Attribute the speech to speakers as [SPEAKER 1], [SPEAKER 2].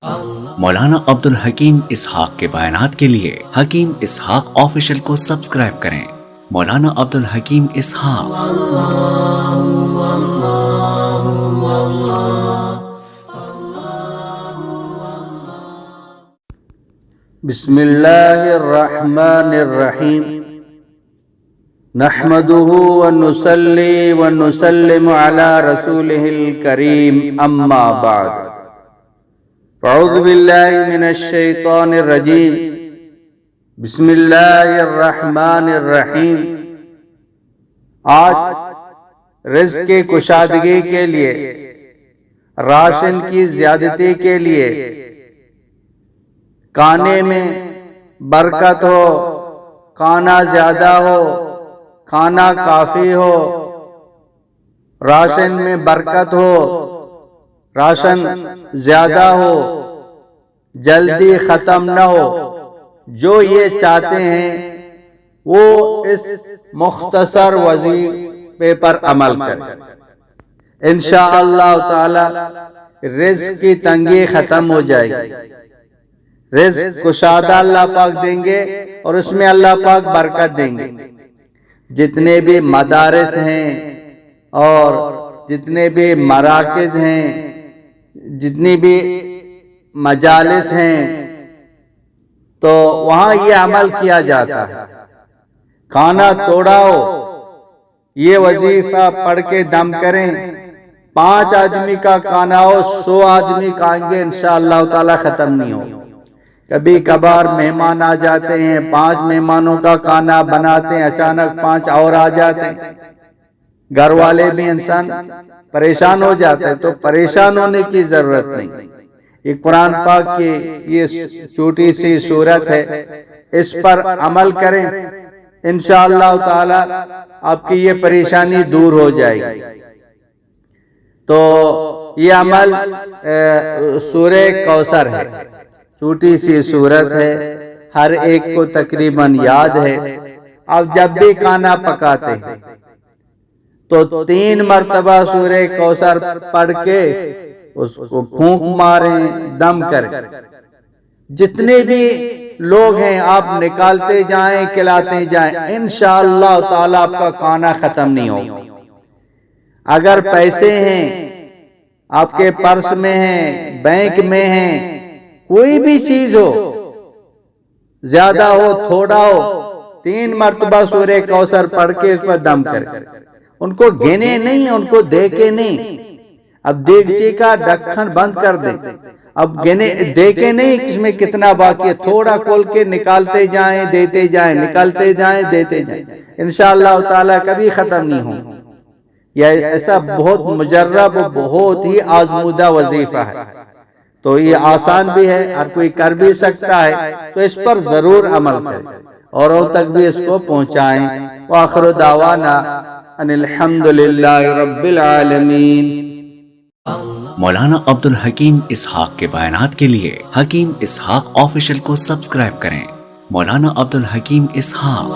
[SPEAKER 1] مولانا عبدالحکیم اسحاق کے بیانات کے لیے حکیم اسحاق آفیشل کو سبسکرائب کریں۔ مولانا عبدالحکیم اسحاق۔
[SPEAKER 2] بسم اللہ الرحمن الرحیم، نحمده ونصلی ونسلم علی رسولہ الکریم، اما بعد، اعوذ باللہ من الشیطان الرجیم، بسم اللہ الرحمن الرحیم۔ آج رزق کی کشادگی کے لیے، راشن کی زیادتی کے لیے، کھانے میں برکت ہو، کھانا زیادہ ہو، کھانا کافی ہو، راشن میں برکت ہو، راشن زیادہ ہو، جلدی ختم نہ ہو، جو یہ چاہتے ہیں وہ اس مختصر وظیفے پر عمل کریں۔ انشاءاللہ تعالی رزق کی تنگی ختم ہو جائے گی، رزق کشادہ اللہ پاک دیں گے اور اس میں اللہ پاک برکت دیں گے۔ جتنے بھی مدارس ہیں اور جتنے بھی مراکز ہیں، جتنی بھی مجالس ہیں، تو وہاں یہ عمل کیا جاتا ہے۔ کھانا توڑاؤ، یہ وظیفہ پڑھ کے دم کریں، 5 آدمی کا کھانا ہو، 100 آدمی کھائیں گے، انشاءاللہ تعالی ختم نہیں ہو۔ کبھی کبھار مہمان آ جاتے ہیں، 5 مہمانوں کا کھانا بناتے ہیں، اچانک 5 اور آ جاتے ہیں، گھر والے بھی انسان پریشان ہو جاتے ہیں، تو پریشان ہونے کی ضرورت نہیں۔ یہ قرآن پاک کی یہ چھوٹی سی سورت ہے، اس پر عمل کریں، انشاءاللہ تعالی آپ کی یہ پریشانی دور ہو جائے گی۔ تو یہ عمل سورہ کوثر ہے، چھوٹی سی سورت ہے، ہر ایک کو تقریباً یاد ہے۔ اب جب بھی کھانا پکاتے ہیں تو 3 مرتبہ سورہ کوثر پڑھ کے اس کو پھونک ماریں، دم کریں۔ جتنے بھی لوگ ہیں آپ نکالتے جائیں، کھلاتے جائیں، انشاءاللہ تعالی آپ کا کھانا ختم نہیں ہوگا۔ اگر پیسے ہیں آپ کے پرس میں ہیں، بینک میں ہیں، کوئی بھی چیز ہو، زیادہ ہو تھوڑا ہو، 3 مرتبہ سورہ کوثر پڑھ کے اس پر دم کریں۔ ان کو گنے نہیں، ان کو دیکھے نہیں۔ اب دیگچے کا ڈھکن بند کر دیں، اب دیکھے نہیں اس میں کتنا باقی ہے، تھوڑا کھول کے نکالتے جائیں، دیتے جائیں، نکالتے جائیں، دیتے جائیں، انشاءاللہ تعالی کبھی ختم نہیں ہوں۔ یہ ایسا بہت مجرب، بہت ہی آزمودہ وظیفہ ہے، تو یہ آسان بھی ہے، ہر کوئی کر بھی سکتا ہے، تو اس پر ضرور عمل کریں، اوروں تک بھی اس کو پہنچائیں۔ وآخر دعوانا ان الحمدللہ رب العالمین۔
[SPEAKER 1] مولانا عبدالحکیم اسحاق کے بیانات کے لیے حکیم اسحاق آفیشل کو سبسکرائب کریں۔ مولانا عبدالحکیم اسحاق۔